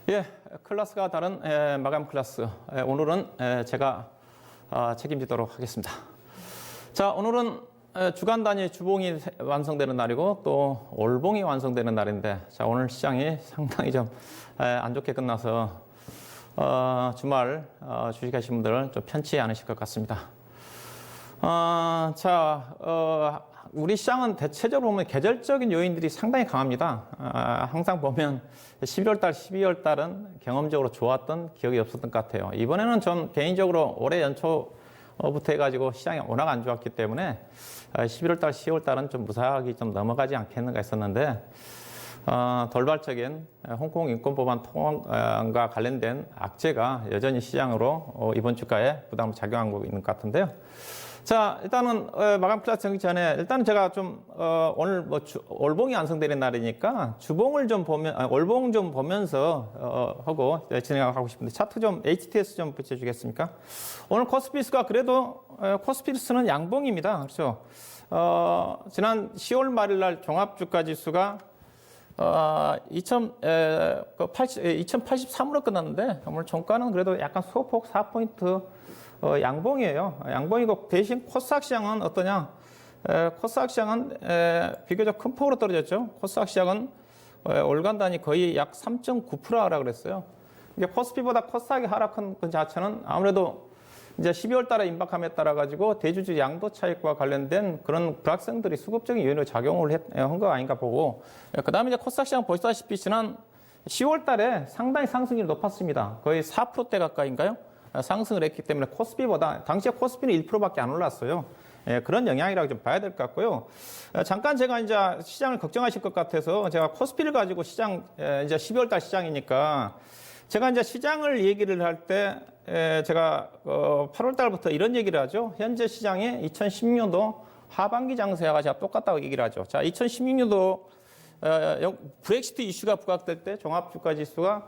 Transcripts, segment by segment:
예, 클래스가 다른 마감 클래스. 오늘은 제가 책임지도록 하겠습니다. 자, 오늘은 주간 단위 주봉이 완성되는 날이고 또 월봉이 완성되는 날인데, 자, 오늘 시장이 상당히 좀 안 좋게 끝나서 주말 주식하신 분들은 좀 편치 않으실 것 같습니다. 우리 시장은 대체적으로 보면 계절적인 요인들이 상당히 강합니다. 항상 보면 11월 달, 12월 달은 경험적으로 좋았던 기억이 없었던 것 같아요. 이번에는 전 개인적으로 올해 연초부터 해가지고 시장이 워낙 안 좋았기 때문에 11월 달, 10월 달은 좀 무사하게 좀 넘어가지 않겠는가 했었는데, 돌발적인 홍콩 인권법안 통과가 관련된 악재가 여전히 시장으로 이번 주가에 부담을 작용하고 있는 것 같은데요. 자, 일단은 마감 클래스 정리 전에 일단은 제가 좀 오늘 월봉이 완성되는 날이니까 주봉을 좀 보면 월봉 좀 보면서 하고 진행하고 싶은데, 차트 좀 HTS 좀 붙여주겠습니까? 오늘 코스피스가 그래도 코스피스는 양봉입니다. 그렇죠? 지난 10월 말일 날 종합주가지수가 2083으로 끝났는데, 오늘 종가는 그래도 약간 소폭 4포인트 양봉이에요. 양봉이고, 대신 코스닥 시장은 어떠냐? 코스닥 시장은 비교적 큰 폭으로 떨어졌죠. 코스닥 시장은 월간 단위 거의 약 3.9% 하라 그랬어요. 이게 코스피보다 코스닥이 하락한 그 자체는 아무래도 이제 12월 달에 임박함에 따라 가지고 대주주 양도 차익과 관련된 그런 불확성들이 수급적인 요인으로 작용을 한 거 아닌가 보고, 그 다음에 이제 코스닥 시장 보시다시피 지난 10월 달에 상당히 상승률이 높았습니다. 거의 4%대 가까이인가요? 상승을 했기 때문에 코스피보다, 당시에 코스피는 1%밖에 안 올랐어요. 그런 영향이라고 좀 봐야 될 것 같고요. 잠깐 제가 이제 시장을 걱정하실 것 같아서 제가 코스피를 가지고 시장, 이제 12월 달 시장이니까 제가 이제 시장을 얘기를 할 때 제가 8월 달부터 이런 얘기를 하죠. 현재 시장이 2016년도 하반기 장세와 제가 똑같다고 얘기를 하죠. 자, 2016년도 브렉시트 이슈가 부각될 때 종합주가지수가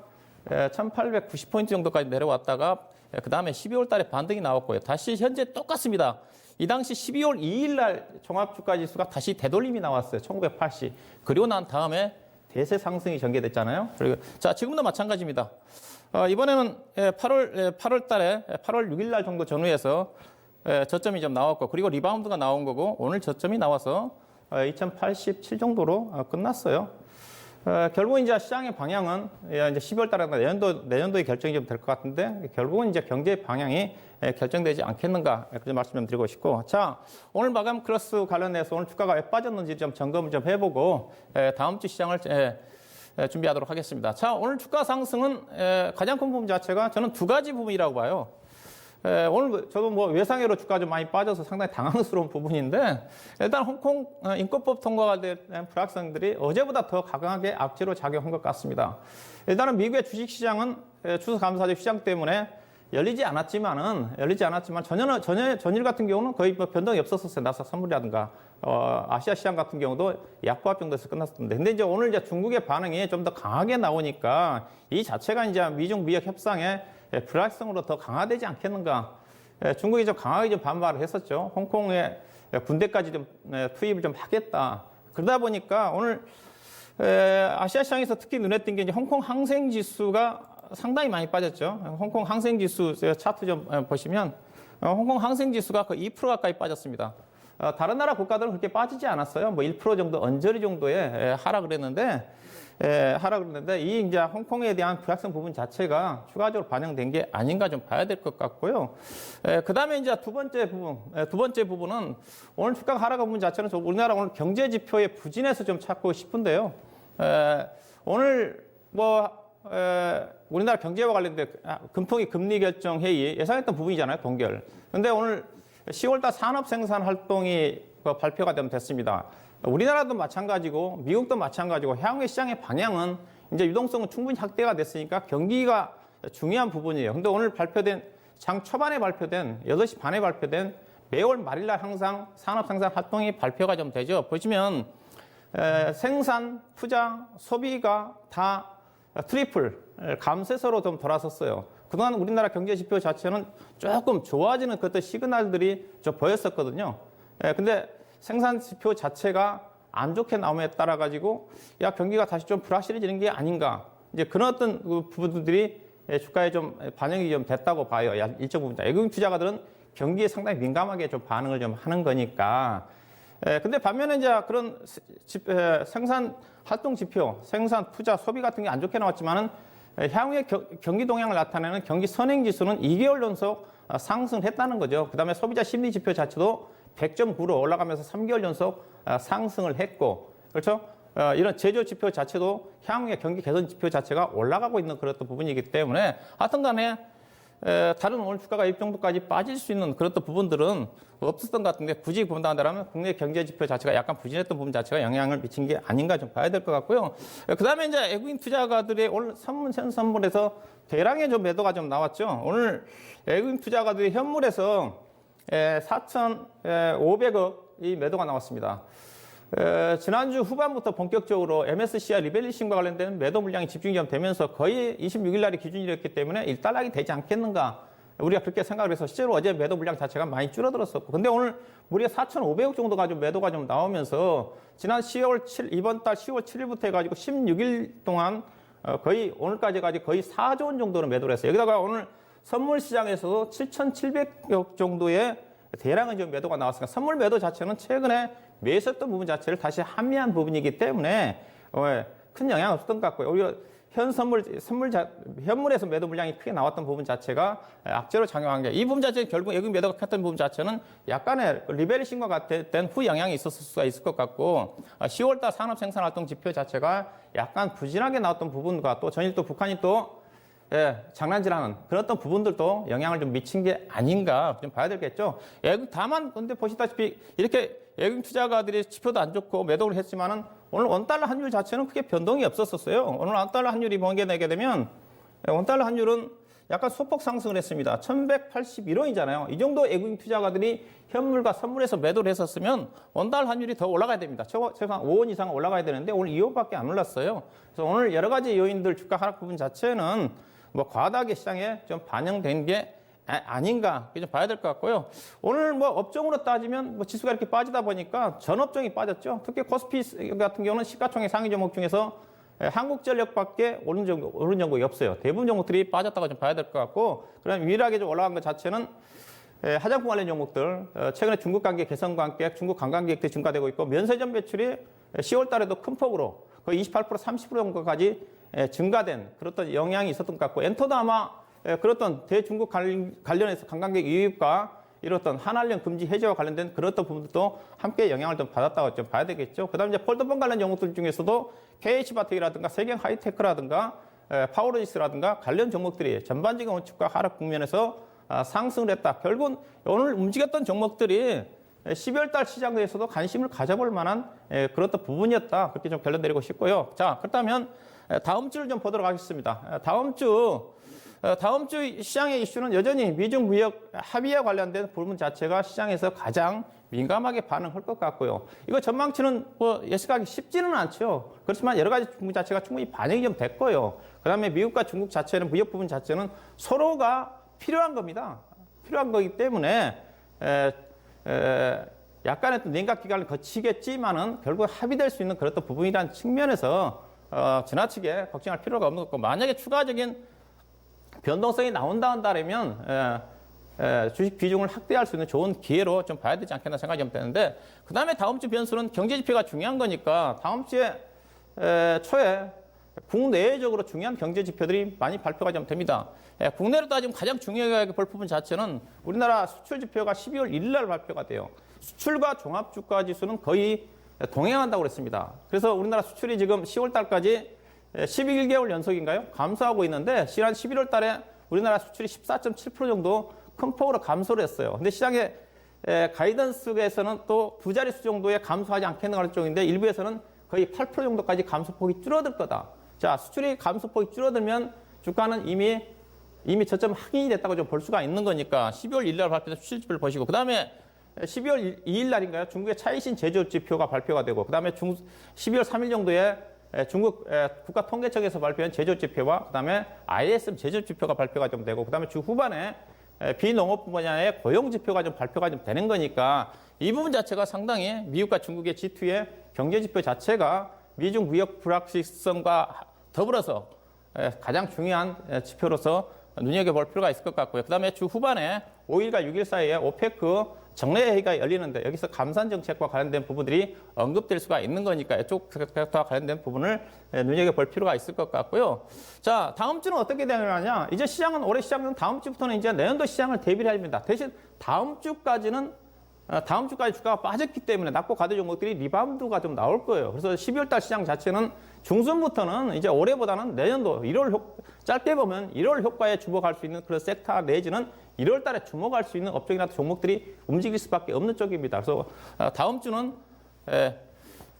1890포인트 정도까지 내려왔다가 그 다음에 12월 달에 반등이 나왔고요. 다시 현재 똑같습니다. 이 당시 12월 2일 날 종합주가지수가 다시 되돌림이 나왔어요. 1980. 그리고 난 다음에 대세 상승이 전개됐잖아요. 그리고 자, 지금도 마찬가지입니다. 이번에는 8월 달에 8월 6일 날 정도 전후에서 저점이 좀 나왔고, 그리고 리바운드가 나온 거고, 오늘 저점이 나와서 2087 정도로 끝났어요. 결국은 이제 시장의 방향은 이제 12월 달에 내년도에 결정이 좀 될 것 같은데, 결국은 이제 경제 방향이 결정되지 않겠는가, 그런 말씀 좀 드리고 싶고. 자, 오늘 마감 클래스 관련해서 오늘 주가가 왜 빠졌는지 좀 점검을 좀 해보고, 다음 주 시장을 준비하도록 하겠습니다. 자, 오늘 주가 상승은 가장 큰 부분 자체가 저는 두 가지 부분이라고 봐요. 오늘 저도 뭐 외상으로 주가 좀 많이 빠져서 상당히 당황스러운 부분인데, 일단 홍콩 인권법 통과가 된 불확성들이 어제보다 더 강하게 악재로 작용한 것 같습니다. 일단은 미국의 주식시장은 추수감사절 시장 때문에 열리지 않았지만 전일 같은 경우는 거의 뭐 변동이 없었었어요. 나스닥 선물이라든가 아시아 시장 같은 경우도 약보합 정도에서 끝났었는데, 근데 이제 오늘 이제 중국의 반응이 좀 더 강하게 나오니까 이 자체가 이제 미중 무역 협상에 불확성으로 더 강화되지 않겠는가. 중국이 좀 강하게 좀 반발을 했었죠. 홍콩에 군대까지 좀 투입을 좀 하겠다. 그러다 보니까 오늘 아시아 시장에서 특히 눈에 띈 게 이제 홍콩 항생 지수가 상당히 많이 빠졌죠. 홍콩 항생 지수 차트 좀 보시면 홍콩 항생 지수가 거의 2% 가까이 빠졌습니다. 다른 나라 국가들은 그렇게 빠지지 않았어요. 뭐 1% 정도, 언저리 정도의 하락을 했는데, 이 이제 홍콩에 대한 불확성 부분 자체가 추가적으로 반영된 게 아닌가 좀 봐야 될 것 같고요. 그 다음에 이제 두 번째 부분은 오늘 주가 하락 부분 자체는 우리나라 오늘 경제 지표의 부진에서 좀 찾고 싶은데요. 오늘 우리나라 경제와 관련된 금통위 금리 결정 회의 예상했던 부분이잖아요, 동결. 근데 오늘 10월달 산업 생산 활동이 발표가 됐습니다. 우리나라도 마찬가지고 미국도 마찬가지고 향후의 시장의 방향은 이제 유동성은 충분히 확대가 됐으니까 경기가 중요한 부분이에요. 근데 오늘 장 초반에 발표된 8시 반에 발표된 매월 말일날 항상 산업 생산 활동이 발표가 좀 되죠. 보시면 생산, 투자, 소비가 다 트리플 감쇄세로 좀 돌아섰어요. 그동안 우리나라 경제 지표 자체는 조금 좋아지는 그때 시그널들이 좀 보였었거든요. 근데 생산 지표 자체가 안 좋게 나옴에 따라 가지고 경기가 다시 좀 불확실해지는 게 아닌가. 이제 그런 어떤 그 부분들이 주가에 좀 반영이 좀 됐다고 봐요. 일정 부분. 외국인 투자가들은 경기에 상당히 민감하게 좀 반응을 좀 하는 거니까. 근데 반면에 이제 그런 생산 활동 지표, 생산, 투자, 소비 같은 게 안 좋게 나왔지만은 향후의 경기 동향을 나타내는 경기 선행 지수는 2개월 연속 상승했다는 거죠. 그다음에 소비자 심리 지표 자체도 100.9로 올라가면서 3개월 연속 상승을 했고, 그렇죠? 이런 제조 지표 자체도 향후의 경기 개선 지표 자체가 올라가고 있는 그런 부분이기 때문에 하여튼 간에 다른 오늘 주가가 이 정도까지 빠질 수 있는 그런 부분들은 없었던 것 같은데 굳이 본다면 국내 경제 지표 자체가 약간 부진했던 부분 자체가 영향을 미친 게 아닌가 좀 봐야 될 것 같고요. 그다음에 이제 외국인 투자가들의 오늘 현선물에서 대량의 좀 매도가 좀 나왔죠. 오늘 외국인 투자가들이 현물에서 4,500억이 매도가 나왔습니다. 지난주 후반부터 본격적으로 MSCI 리밸리싱과 관련된 매도 물량이 집중이 좀 되면서 거의 26일 날이 기준이었기 때문에 일단락이 되지 않겠는가 우리가 그렇게 생각을 해서 실제로 어제 매도 물량 자체가 많이 줄어들었었고, 근데 오늘 무려 4,500억 정도가 좀 매도가 좀 나오면서 지난 이번 달 10월 7일부터 해가지고 16일 동안 거의 오늘까지 거의 4조 원 정도로 매도를 했어요. 여기다가 오늘 선물 시장에서도 7,700억 정도의 대량의 좀 매도가 나왔으니까 선물 매도 자체는 최근에 매수했던 부분 자체를 다시 합리한 부분이기 때문에 큰 영향은 없었던 것 같고요. 오히려 현물에서 매도 물량이 크게 나왔던 부분 자체가 악재로 작용한 게, 이 부분 자체는 결국 외국인 매도가 컸던 부분 자체는 약간의 리밸리싱과 같은 후 영향이 있었을 수가 있을 것 같고, 10월달 산업생산활동 지표 자체가 약간 부진하게 나왔던 부분과 또 전일 또 북한이 또 장난질하는 그런 어떤 부분들도 영향을 좀 미친 게 아닌가 좀 봐야 되겠죠. 다만 근데 보시다시피 이렇게 외국인 투자가들이 지표도 안 좋고 매도를 했지만은 오늘 원달러 환율 자체는 크게 변동이 없었어요. 오늘 원달러 환율이 번개내게 되면 원달러 환율은 약간 소폭 상승을 했습니다. 1181원이잖아요. 이 정도 외국인 투자가들이 현물과 선물에서 매도를 했었으면 원달러 환율이 더 올라가야 됩니다. 최소한 5원 이상 올라가야 되는데 오늘 2원밖에 안 올랐어요. 그래서 오늘 여러 가지 요인들 주가 하락 부분 자체는 뭐 과다하게 시장에 좀 반영된 게 아닌가 좀 봐야 될 것 같고요. 오늘 뭐 업종으로 따지면 뭐 지수가 이렇게 빠지다 보니까 전 업종이 빠졌죠. 특히 코스피 같은 경우는 시가총액 상위 종목 중에서 한국전력밖에 오른 종목이 없어요. 대부분 종목들이 빠졌다고 좀 봐야 될 것 같고, 그다음 유일하게 좀 올라간 것 자체는 화장품 관련 종목들, 최근에 중국 관계 개선 관계, 중국 관광객들이 증가되고 있고, 면세점 매출이 10월 달에도 큰 폭으로 거의 28% 30% 정도까지 증가된 그런 영향이 있었던 것 같고, 엔터도 아마 그렇던 대중국 관련해서 관광객 유입과 이렇던 한한령 금지 해제와 관련된 그런 부분들도 함께 영향을 좀 받았다고 좀 봐야 되겠죠. 그 다음에 이제 폴더폰 관련 종목들 중에서도 KH바텍이라든가 세경 하이테크라든가 파워로직스라든가 관련 종목들이 전반적인 원칙과 하락 국면에서 상승을 했다. 결국은 오늘 움직였던 종목들이 12월 달 시장에서도 관심을 가져볼 만한 그런 부분이었다. 그렇게 좀 결론 내리고 싶고요. 자, 그렇다면 다음 주를 좀 보도록 하겠습니다. 다음 주 시장의 이슈는 여전히 미중 무역 합의와 관련된 부분 자체가 시장에서 가장 민감하게 반응할 것 같고요. 이거 전망치는 뭐 예측하기 쉽지는 않죠. 그렇지만 여러 가지 부분 자체가 충분히 반영이 좀 됐고요. 그다음에 미국과 중국 자체는 무역 부분 자체는 서로가 필요한 겁니다. 필요한 거기 때문에 약간의 또 냉각 기간을 거치겠지만은 결국 합의될 수 있는 그런 부분이라는 측면에서 지나치게 걱정할 필요가 없는 것 같고, 만약에 추가적인 변동성이 나온다 한다면 주식 비중을 확대할 수 있는 좋은 기회로 좀 봐야 되지 않겠나 생각이 좀 되는데, 그 다음에 다음 주 변수는 경제 지표가 중요한 거니까 다음 주에 초에 국내외적으로 중요한 경제 지표들이 많이 발표가 좀 됩니다. 국내로 따지면 가장 중요하게 볼 부분 자체는 우리나라 수출 지표가 12월 1일 날 발표가 돼요. 수출과 종합주가 지수는 거의 동행한다고 그랬습니다. 그래서 우리나라 수출이 지금 10월 달까지 11개월 연속인가요? 감소하고 있는데, 지난 11월 달에 우리나라 수출이 14.7% 정도 큰 폭으로 감소를 했어요. 근데 시장의 가이던스에서는 또 두 자릿수 정도의 감소하지 않겠는가 쪽인데, 일부에서는 거의 8% 정도까지 감소폭이 줄어들 거다. 자, 수출이 감소폭이 줄어들면 주가는 이미 저점 확인이 됐다고 좀 볼 수가 있는 거니까 12월 1일 날 발표된 수출 지표를 보시고, 그 다음에 12월 2일 날인가요? 중국의 차이신 제조업 지표가 발표가 되고, 그 다음에 12월 3일 정도에 중국 국가통계청에서 발표한 제조업 지표와 그 다음에 ISM 제조업 지표가 발표가 좀 되고, 그 다음에 주 후반에 비농업 분야의 고용 지표가 좀 발표가 좀 되는 거니까 이 부분 자체가 상당히 미국과 중국의 G2의 경제 지표 자체가 미중 무역 불확실성과 더불어서 가장 중요한 지표로서 눈여겨볼 필요가 있을 것 같고요. 그다음에 주 후반에 5일과 6일 사이에 오페크 정례 회의가 열리는데 여기서 감산 정책과 관련된 부분들이 언급될 수가 있는 거니까 이쪽 섹터와 관련된 부분을 눈여겨볼 필요가 있을 것 같고요. 자, 다음 주는 어떻게 되느냐? 이제 시장은 올해 시장은 다음 주부터는 이제 내년도 시장을 대비를 해야 됩니다. 대신 다음 주까지 주가가 빠졌기 때문에 낮고 가드 종목들이 리바운드가 좀 나올 거예요. 그래서 12월 달 시장 자체는 중순부터는 이제 올해보다는 내년도 1월 짧게 보면 1월 효과에 주목할 수 있는 그런 섹터 내지는 1월 달에 주목할 수 있는 업종이나 종목들이 움직일 수밖에 없는 쪽입니다. 그래서 다음 주는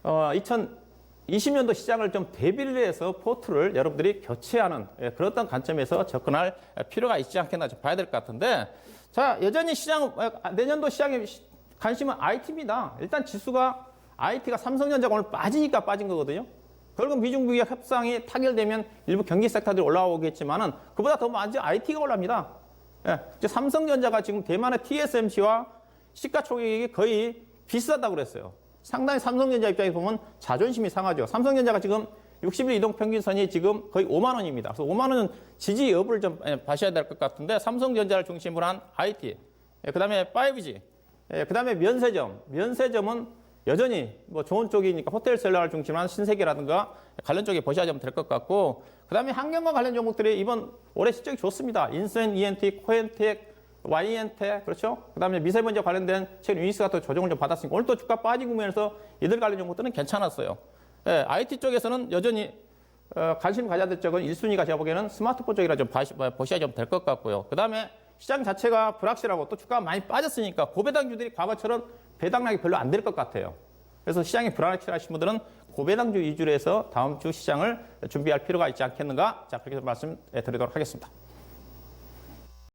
2020년도 시장을 좀 대비를 해서 포트를 여러분들이 교체하는 그런 관점에서 접근할 필요가 있지 않겠나 좀 봐야 될 것 같은데, 자, 여전히 내년도 시장에 관심은 IT입니다. 일단 지수가 IT가 삼성전자가 오늘 빠지니까 빠진 거거든요. 결국 미중무역 협상이 타결되면 일부 경기 섹터들이 올라오겠지만은 그보다 더 먼저 IT가 올라갑니다. 이제 삼성전자가 지금 대만의 TSMC와 시가총액이 거의 비슷하다고 그랬어요. 상당히 삼성전자 입장에서 보면 자존심이 상하죠. 삼성전자가 지금 60일 이동평균선이 지금 거의 5만 원입니다. 그래서 5만 원은 지지 여부를 좀 봐셔야 될 것 같은데, 삼성전자를 중심으로 한 IT, 그다음에 5G, 그다음에 면세점은 여전히 뭐 좋은 쪽이니까 호텔셀러를 중심으로 한 신세계라든가 관련 쪽에 보셔야 될 것 같고, 그다음에 환경과 관련 종목들이 이번 올해 실적이 좋습니다. 인센, ENT, 코엔텍, YN텍, 그렇죠? 그다음에 미세먼지 관련된 최근 유니스가 또 조정을 좀 받았으니까 오늘 또 주가 빠지고 면서 이들 관련 종목들은 괜찮았어요. IT 쪽에서는 여전히 관심 가져야 될 쪽은 1순위가 제가 보기에는 스마트폰 쪽이라 좀 보셔야 좀 될 것 같고요. 그다음에 시장 자체가 불확실하고 또 주가가 많이 빠졌으니까 고배당주들이 과거처럼 배당락이 별로 안 될 것 같아요. 그래서 시장이 불확실하신 분들은 고배당주 위주로 해서 다음 주 시장을 준비할 필요가 있지 않겠는가? 자, 그렇게 말씀드리도록 하겠습니다.